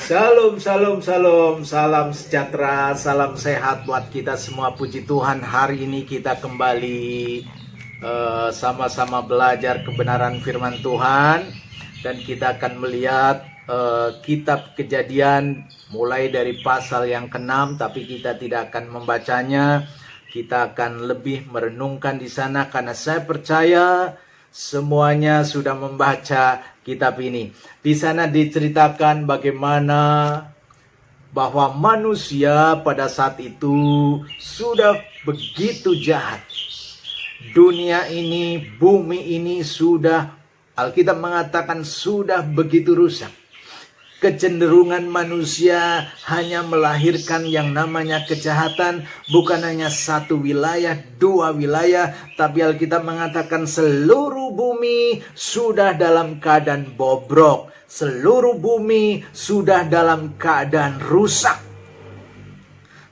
Shalom, shalom, shalom, salam sejahtera, salam sehat buat kita semua. Puji Tuhan, hari ini kita kembali sama-sama belajar kebenaran firman Tuhan. Dan kita akan melihat kitab Kejadian mulai dari pasal yang ke-6, tapi kita tidak akan membacanya. Kita akan lebih merenungkan di sana karena saya percaya semuanya sudah membaca kitab ini. Di sana diceritakan bagaimana bahwa manusia pada saat itu sudah begitu jahat. Dunia ini, bumi ini sudah, Alkitab mengatakan sudah begitu rusak. Kecenderungan manusia hanya melahirkan yang namanya kejahatan, bukan hanya satu wilayah, dua wilayah, tapi Alkitab mengatakan seluruh bumi sudah dalam keadaan bobrok, seluruh bumi sudah dalam keadaan rusak.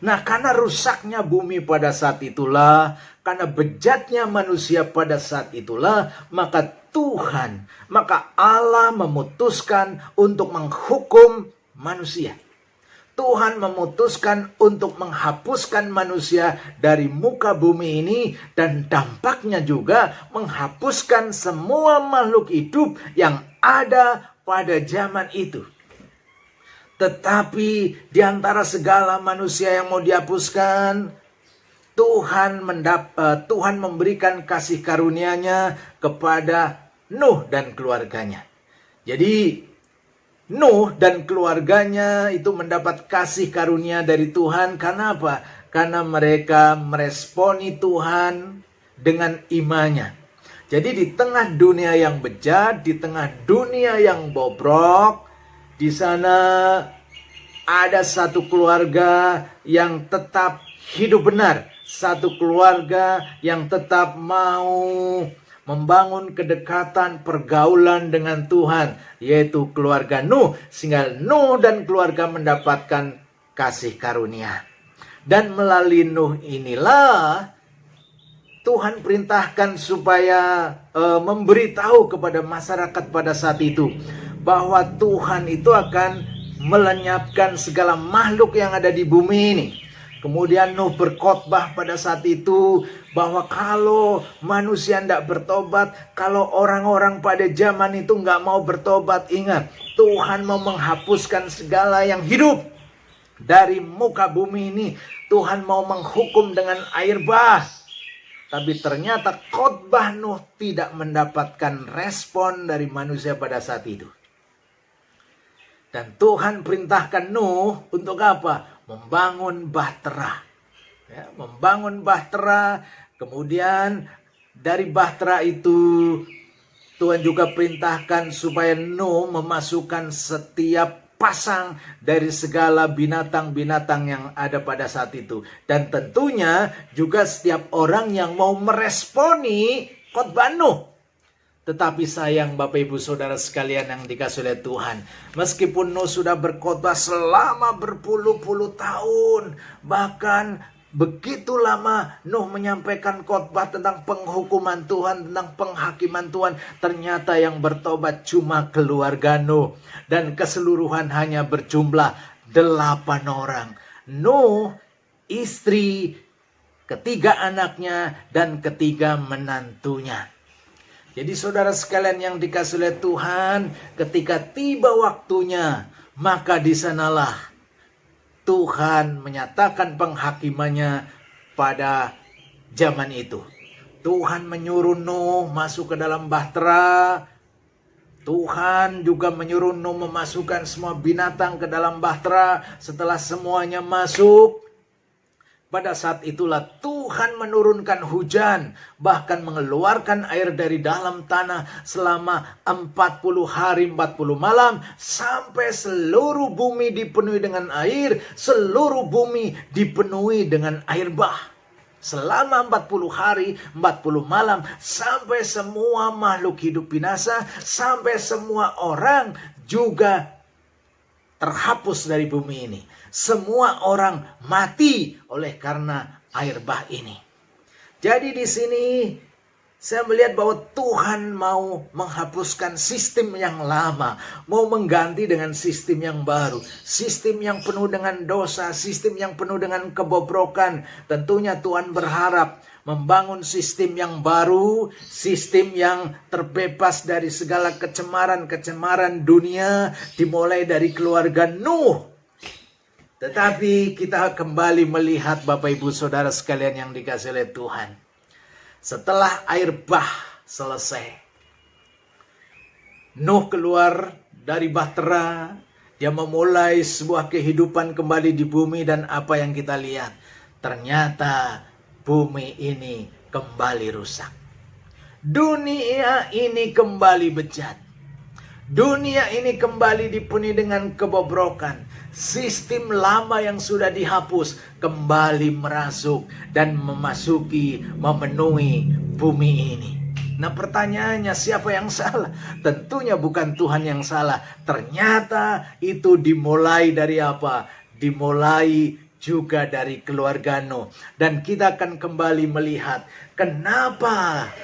Nah, karena rusaknya bumi pada saat itulah, karena bejatnya manusia pada saat itulah, maka Allah memutuskan untuk menghukum manusia. Tuhan memutuskan untuk menghapuskan manusia dari muka bumi ini, dan dampaknya juga menghapuskan semua makhluk hidup yang ada pada zaman itu. Tetapi di antara segala manusia yang mau dihapuskan, Tuhan memberikan kasih karunia-Nya kepada Nuh dan keluarganya. Jadi Nuh dan keluarganya itu mendapat kasih karunia dari Tuhan. Karena apa? Karena mereka meresponi Tuhan dengan imannya. Jadi di tengah dunia yang bejat, di tengah dunia yang bobrok, di sana ada satu keluarga yang tetap hidup benar. Satu keluarga yang tetap mau membangun kedekatan pergaulan dengan Tuhan, yaitu keluarga Nuh, sehingga Nuh dan keluarga mendapatkan kasih karunia. Dan melalui Nuh inilah Tuhan perintahkan supaya memberitahu kepada masyarakat pada saat itu bahwa Tuhan itu akan melenyapkan segala makhluk yang ada di bumi ini. Kemudian Nuh berkhotbah pada saat itu bahwa kalau manusia tidak bertobat, kalau orang-orang pada zaman itu nggak mau bertobat, ingat, Tuhan mau menghapuskan segala yang hidup dari muka bumi ini. Tuhan mau menghukum dengan air bah. Tapi ternyata khotbah Nuh tidak mendapatkan respon dari manusia pada saat itu. Dan Tuhan perintahkan Nuh untuk apa? Membangun bahtera. Ya, membangun bahtera. Kemudian dari bahtera itu Tuhan juga perintahkan supaya Nuh memasukkan setiap pasang dari segala binatang-binatang yang ada pada saat itu. Dan tentunya juga setiap orang yang mau meresponi khotbah Nuh. Tetapi sayang Bapak Ibu Saudara sekalian yang dikasihi oleh Tuhan, meskipun Nuh sudah berkhotbah selama berpuluh-puluh tahun, bahkan begitu lama Nuh menyampaikan khotbah tentang penghukuman Tuhan, tentang penghakiman Tuhan, ternyata yang bertobat cuma keluarga Nuh, dan keseluruhan hanya berjumlah 8 orang. Nuh, istri, ketiga anaknya, dan ketiga menantunya. Jadi saudara sekalian yang dikasihi oleh Tuhan, ketika tiba waktunya, maka di sanalah Tuhan menyatakan penghakimannya pada zaman itu. Tuhan menyuruh Nuh masuk ke dalam bahtera. Tuhan juga menyuruh Nuh memasukkan semua binatang ke dalam bahtera. Setelah semuanya masuk, pada saat itulah Tuhan menurunkan hujan, bahkan mengeluarkan air dari dalam tanah selama 40 hari 40 malam, sampai seluruh bumi dipenuhi dengan air, seluruh bumi dipenuhi dengan air bah. Selama 40 hari 40 malam, sampai semua makhluk hidup binasa, sampai semua orang juga terhapus dari bumi ini. Semua orang mati oleh karena air bah ini. Jadi di sini Saya melihat bahwa Tuhan mau menghapuskan sistem yang lama, mau mengganti dengan sistem yang baru, sistem yang penuh dengan dosa, sistem yang penuh dengan kebobrokan. Tentunya Tuhan berharap membangun sistem yang baru, sistem yang terbebas dari segala kecemaran dunia, dimulai dari keluarga Nuh. Tetapi kita kembali melihat Bapak Ibu Saudara sekalian yang dikasihi oleh Tuhan. Setelah air bah selesai, Nuh keluar dari bahtera, dia memulai sebuah kehidupan kembali di bumi, dan apa yang kita lihat? Ternyata bumi ini kembali rusak. Dunia ini kembali bejat. Dunia ini kembali dipenuhi dengan kebobrokan. Sistem lama yang sudah dihapus kembali merasuk dan memenuhi bumi ini. Nah, pertanyaannya, siapa yang salah? Tentunya bukan Tuhan yang salah. Ternyata itu dimulai dari apa? Dimulai juga dari keluarga Nuh. Dan kita akan kembali melihat kenapa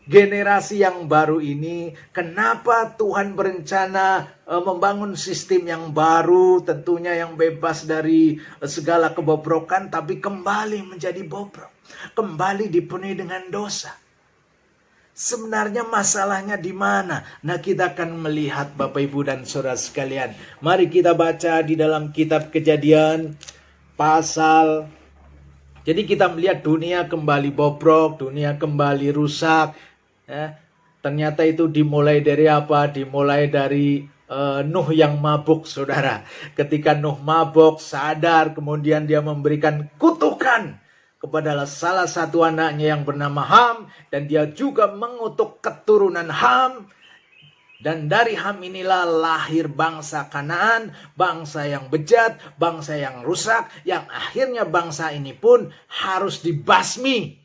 generasi yang baru ini, kenapa Tuhan berencana membangun sistem yang baru, tentunya yang bebas dari segala kebobrokan, tapi kembali menjadi bobrok, kembali dipenuhi dengan dosa. Sebenarnya masalahnya di mana? Nah, kita akan melihat Bapak Ibu dan Saudara sekalian. Mari kita baca di dalam kitab Kejadian pasal. Jadi kita melihat dunia kembali bobrok, dunia kembali rusak. Ya, ternyata itu dimulai dari apa? Dimulai dari Nuh yang mabuk, saudara. Ketika Nuh mabuk, sadar, kemudian dia memberikan kutukan kepada salah satu anaknya yang bernama Ham, dan dia juga mengutuk keturunan Ham. Dan dari Ham inilah lahir bangsa Kanaan, bangsa yang bejat, bangsa yang rusak, yang akhirnya bangsa ini pun harus dibasmi,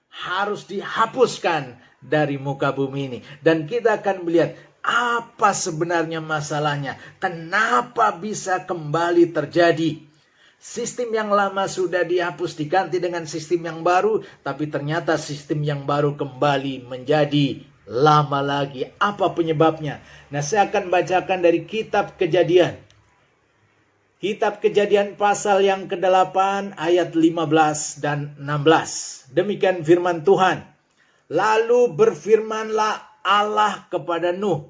harus dihapuskan dari muka bumi ini. Dan kita akan melihat apa sebenarnya masalahnya. Kenapa bisa kembali terjadi? Sistem yang lama sudah dihapus, diganti dengan sistem yang baru, tapi ternyata sistem yang baru kembali menjadi lama lagi. Apa penyebabnya? Nah, saya akan bacakan dari kitab Kejadian. Kitab Kejadian pasal yang ke-8 ayat 15 dan 16. Demikian firman Tuhan. Lalu berfirmanlah Allah kepada Nuh,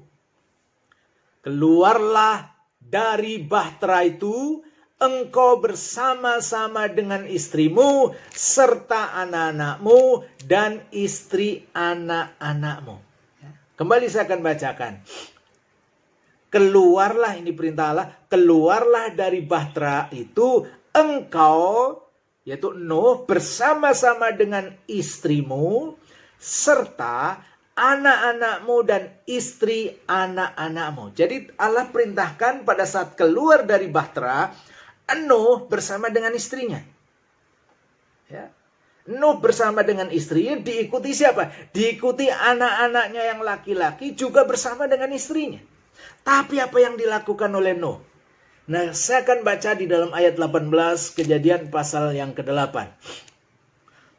keluarlah dari bahtera itu, engkau bersama-sama dengan istrimu, serta anak-anakmu, dan istri anak-anakmu. Kembali saya akan bacakan. Keluarlah, ini perintah Allah, keluarlah dari bahtera itu, engkau, yaitu Nuh, bersama-sama dengan istrimu, serta anak-anakmu dan istri anak-anakmu. Jadi Allah perintahkan pada saat keluar dari bahtera, Nuh bersama dengan istrinya. Ya. Nuh bersama dengan istrinya, diikuti siapa? Diikuti anak-anaknya yang laki-laki juga bersama dengan istrinya. Tapi apa yang dilakukan oleh Nuh? Nah, saya akan baca di dalam ayat 18 Kejadian pasal yang ke-8.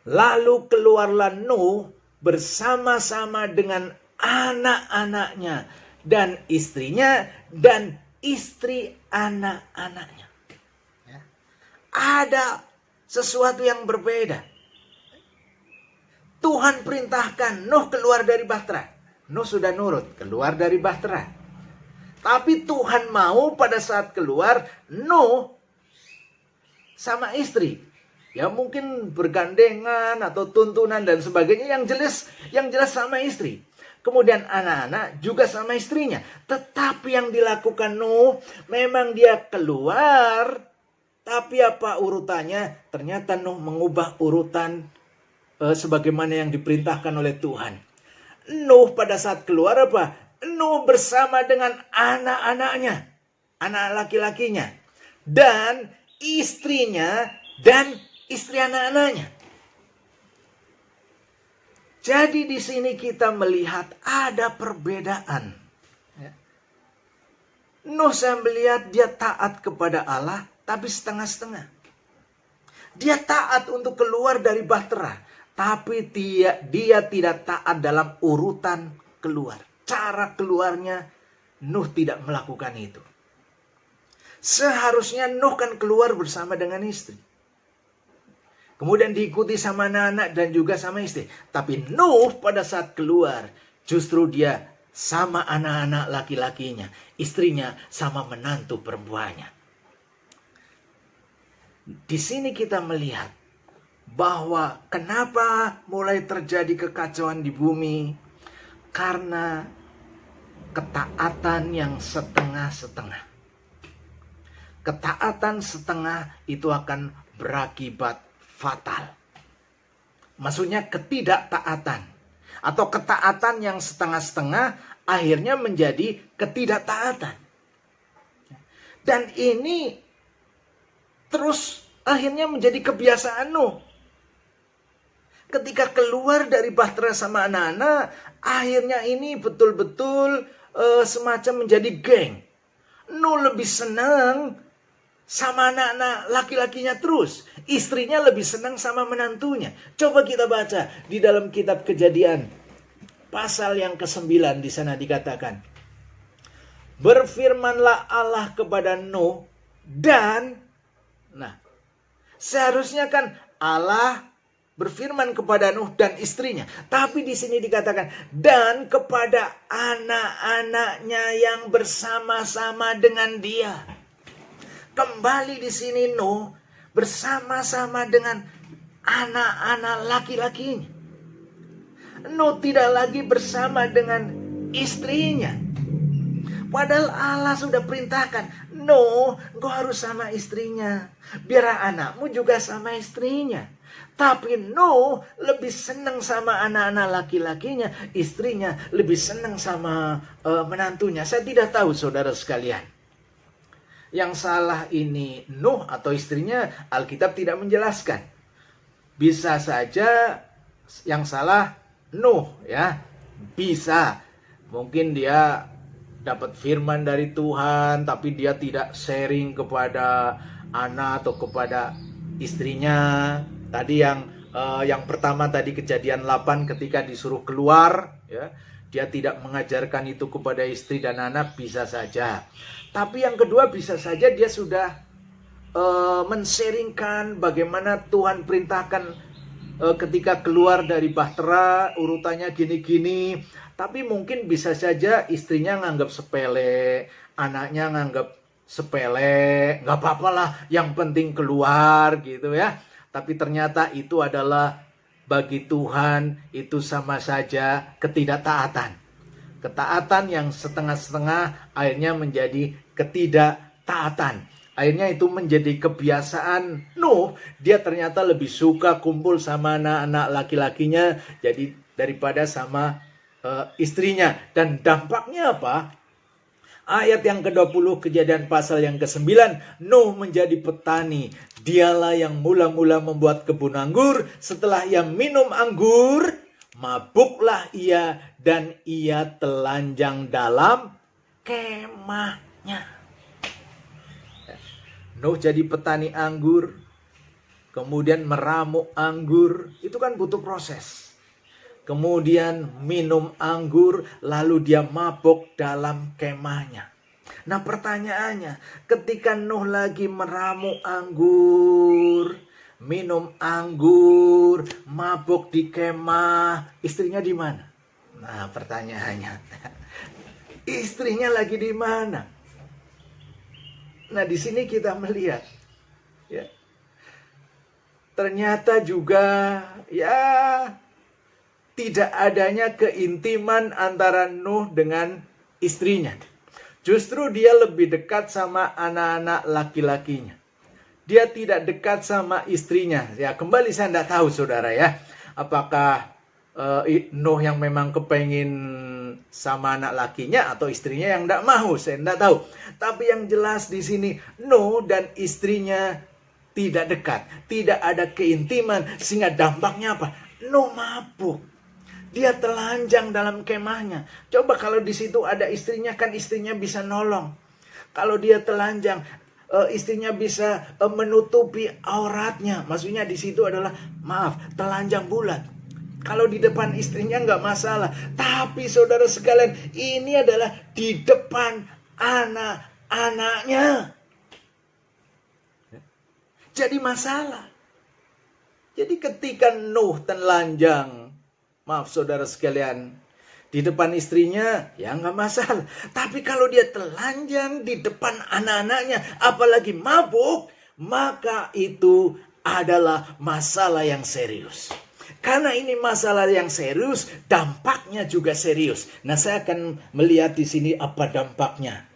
Lalu keluarlah Nuh bersama-sama dengan anak-anaknya dan istrinya dan istri anak-anaknya. Ya. Ada sesuatu yang berbeda. Tuhan perintahkan Nuh keluar dari bahtera. Nuh sudah nurut, keluar dari bahtera. Tapi Tuhan mau pada saat keluar, Nuh sama istri, ya mungkin bergandengan atau tuntunan dan sebagainya, yang jelas sama istri. Kemudian anak-anak juga sama istrinya. Tetapi yang dilakukan Nuh, memang dia keluar, tapi apa urutannya? Ternyata Nuh mengubah urutan sebagaimana yang diperintahkan oleh Tuhan. Nuh pada saat keluar apa? Nuh bersama dengan anak-anaknya, anak laki-lakinya, dan istrinya dan istri anak-anaknya. Jadi di sini kita melihat ada perbedaan. Nuh saya melihat dia taat kepada Allah, tapi setengah-setengah. Dia taat untuk keluar dari Bahtera, tapi dia tidak taat dalam urutan keluar. Cara keluarnya, Nuh tidak melakukan itu. Seharusnya Nuh kan keluar bersama dengan istri. Kemudian diikuti sama anak-anak dan juga sama istri. Tapi Nuh pada saat keluar, justru dia sama anak-anak laki-lakinya, istrinya sama menantu perempuannya. Di sini kita melihat bahwa kenapa mulai terjadi kekacauan di bumi, karena ketaatan yang setengah-setengah. Ketaatan setengah itu akan berakibat fatal. Maksudnya ketidaktaatan. Atau ketaatan yang setengah-setengah akhirnya menjadi ketidaktaatan. Dan ini terus akhirnya menjadi kebiasaan Nuh. Ketika keluar dari Bahtera sama anak-anak, akhirnya ini betul-betul semacam menjadi geng. Nuh lebih senang sama anak-anak laki-lakinya terus. Istrinya lebih senang sama menantunya. Coba kita baca di dalam kitab Kejadian. Pasal yang ke-9 di sana dikatakan. Berfirmanlah Allah kepada Nuh dan... Nah, seharusnya kan Allah berfirman kepada Nuh dan istrinya. Tapi di sini dikatakan, dan kepada anak-anaknya yang bersama-sama dengan dia. Kembali di sini Nuh bersama-sama dengan anak-anak laki-lakinya. Nuh tidak lagi bersama dengan istrinya. Padahal Allah sudah perintahkan, Nuh, engkau harus sama istrinya. Biar anakmu juga sama istrinya. Tapi Nuh lebih senang sama anak-anak laki-lakinya. Istrinya lebih senang sama menantunya. Saya tidak tahu saudara sekalian. Yang salah ini Nuh atau istrinya, Alkitab tidak menjelaskan. Bisa saja yang salah Nuh, ya. Bisa. Mungkin dia dapat firman dari Tuhan, tapi dia tidak sharing kepada anak atau kepada istrinya. Tadi yang pertama tadi Kejadian 8 ketika disuruh keluar, ya, dia tidak mengajarkan itu kepada istri dan anak, bisa saja. Tapi yang kedua bisa saja dia sudah men-sharingkan bagaimana Tuhan perintahkan ketika keluar dari Bahtera, urutannya gini-gini. Tapi mungkin bisa saja istrinya nganggap sepele, anaknya nganggap sepele, nggak apa-apa lah, yang penting keluar gitu ya. Tapi ternyata itu adalah bagi Tuhan itu sama saja ketidaktaatan. Ketaatan yang setengah-setengah akhirnya menjadi ketidaktaatan. Akhirnya itu menjadi kebiasaan Nuh. Dia ternyata lebih suka kumpul sama anak-anak laki-lakinya jadi daripada sama istrinya. Dan dampaknya apa? Ayat yang ke-20 Kejadian pasal yang ke-9. Nuh menjadi petani. Dialah yang mula-mula membuat kebun anggur. Setelah ia minum anggur, mabuklah ia dan ia telanjang dalam kemahnya. Nuh jadi petani anggur, kemudian meramu anggur. Itu kan butuh proses. Kemudian minum anggur, lalu dia mabuk dalam kemahnya. Nah pertanyaannya, ketika Nuh lagi meramu anggur, minum anggur, mabuk di kemah, istrinya di mana? Nah pertanyaannya, istrinya lagi di mana? Nah di sini kita melihat, ya, ternyata juga ya tidak adanya keintiman antara Nuh dengan istrinya. Justru dia lebih dekat sama anak-anak laki-lakinya. Dia tidak dekat sama istrinya. Ya kembali saya tidak tahu saudara ya. Apakah Nuh yang memang kepengen sama anak lakinya atau istrinya yang tidak mau, saya tidak tahu. Tapi yang jelas di sini Nuh dan istrinya tidak dekat, tidak ada keintiman, sehingga dampaknya apa? Nuh mabuk. Dia telanjang dalam kemahnya. Coba kalau di situ ada istrinya, kan istrinya bisa nolong. Kalau dia telanjang, istrinya bisa menutupi auratnya. Maksudnya di situ adalah, telanjang bulat. Kalau di depan istrinya nggak masalah. Tapi saudara sekalian, ini adalah di depan anak-anaknya. Jadi masalah. Jadi ketika Nuh telanjang, saudara sekalian, di depan istrinya, ya nggak masalah. Tapi kalau dia telanjang di depan anak-anaknya, apalagi mabuk, maka itu adalah masalah yang serius. Karena ini masalah yang serius, dampaknya juga serius. Nah, saya akan melihat di sini apa dampaknya.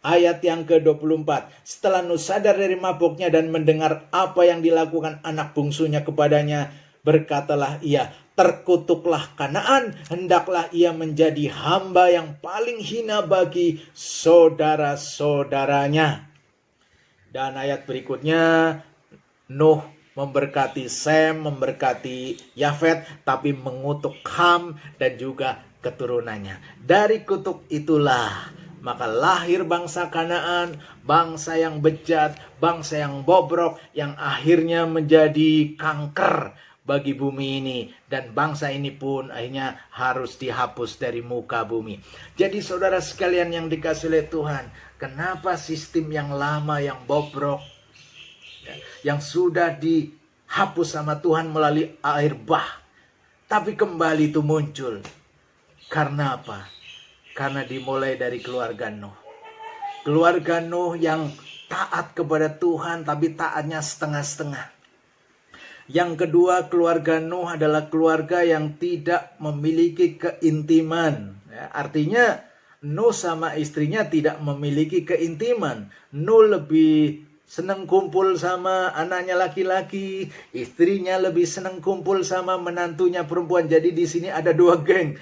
Ayat yang ke-24. Setelah Nuh sadar dari mabuknya dan mendengar apa yang dilakukan anak bungsunya kepadanya, berkatalah ia, terkutuklah Kanaan, hendaklah ia menjadi hamba yang paling hina bagi saudara-saudaranya. Dan ayat berikutnya, Nuh memberkati Sem, memberkati Yafet, tapi mengutuk Ham dan juga keturunannya. Dari kutuk itulah maka lahir bangsa Kanaan, bangsa yang bejat, bangsa yang bobrok, yang akhirnya menjadi kanker bagi bumi ini. Dan bangsa ini pun akhirnya harus dihapus dari muka bumi. Jadi saudara sekalian yang dikasihi oleh Tuhan, kenapa sistem yang lama, yang bobrok, yang sudah dihapus sama Tuhan melalui air bah, tapi kembali itu muncul? Karena apa? Karena dimulai dari keluarga Nuh. Keluarga Nuh yang taat kepada Tuhan, tapi taatnya setengah-setengah. Yang kedua, keluarga Nuh adalah keluarga yang tidak memiliki keintiman. Ya, artinya Nuh sama istrinya tidak memiliki keintiman. Nuh lebih senang kumpul sama anaknya laki-laki, istrinya lebih senang kumpul sama menantunya perempuan. Jadi di sini ada dua geng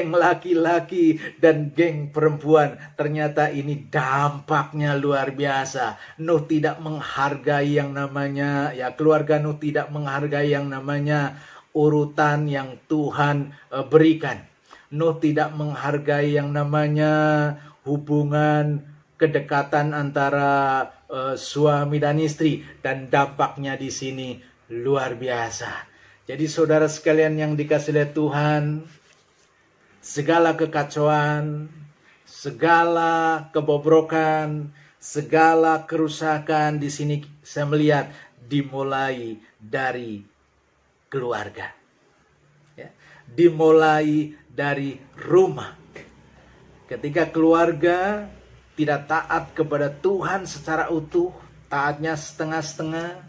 laki-laki dan geng perempuan. Ternyata ini dampaknya luar biasa. Nuh tidak menghargai yang namanya, keluarga Nuh tidak menghargai yang namanya urutan yang Tuhan berikan. Nuh tidak menghargai yang namanya hubungan kedekatan antara suami dan istri, dan dampaknya di sini luar biasa. Jadi saudara sekalian yang dikasihi oleh Tuhan, segala kekacauan, segala kebobrokan, segala kerusakan di sini saya melihat dimulai dari keluarga. Ya, dimulai dari rumah. Ketika keluarga tidak taat kepada Tuhan secara utuh, taatnya setengah-setengah.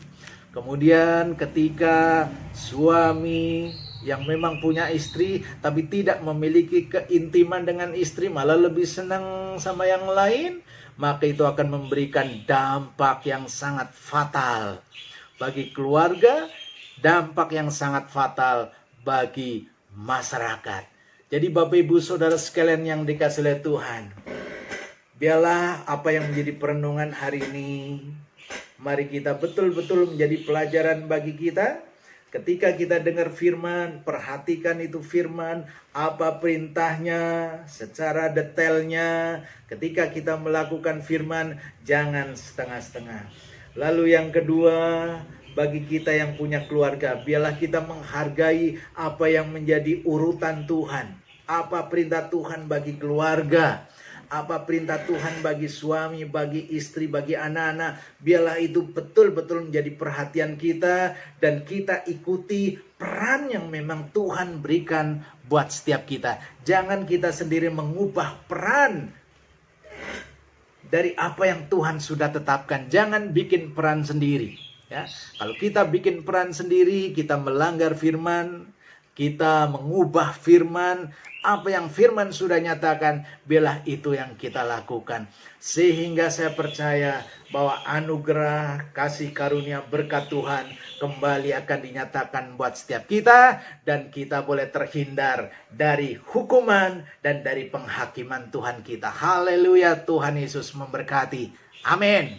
Kemudian ketika suami yang memang punya istri, tapi tidak memiliki keintiman dengan istri, malah lebih senang sama yang lain, maka itu akan memberikan dampak yang sangat fatal bagi keluarga, dampak yang sangat fatal bagi masyarakat. Jadi Bapak Ibu Saudara sekalian yang dikasihi oleh Tuhan, biarlah apa yang menjadi perenungan hari ini, mari kita betul-betul menjadi pelajaran bagi kita. Ketika kita dengar firman, perhatikan itu firman, apa perintahnya secara detailnya. Ketika kita melakukan firman, jangan setengah-setengah. Lalu yang kedua, bagi kita yang punya keluarga, biarlah kita menghargai apa yang menjadi urutan Tuhan. Apa perintah Tuhan bagi keluarga, apa perintah Tuhan bagi suami, bagi istri, bagi anak-anak. Biarlah itu betul-betul menjadi perhatian kita, dan kita ikuti peran yang memang Tuhan berikan buat setiap kita. Jangan kita sendiri mengubah peran dari apa yang Tuhan sudah tetapkan. Jangan bikin peran sendiri. Ya, kalau kita bikin peran sendiri, kita melanggar firman, kita mengubah firman. Apa yang firman sudah nyatakan, biarlah itu yang kita lakukan. Sehingga saya percaya bahwa anugerah, kasih karunia, berkat Tuhan kembali akan dinyatakan buat setiap kita. Dan kita boleh terhindar dari hukuman dan dari penghakiman Tuhan kita. Haleluya, Tuhan Yesus memberkati. Amin.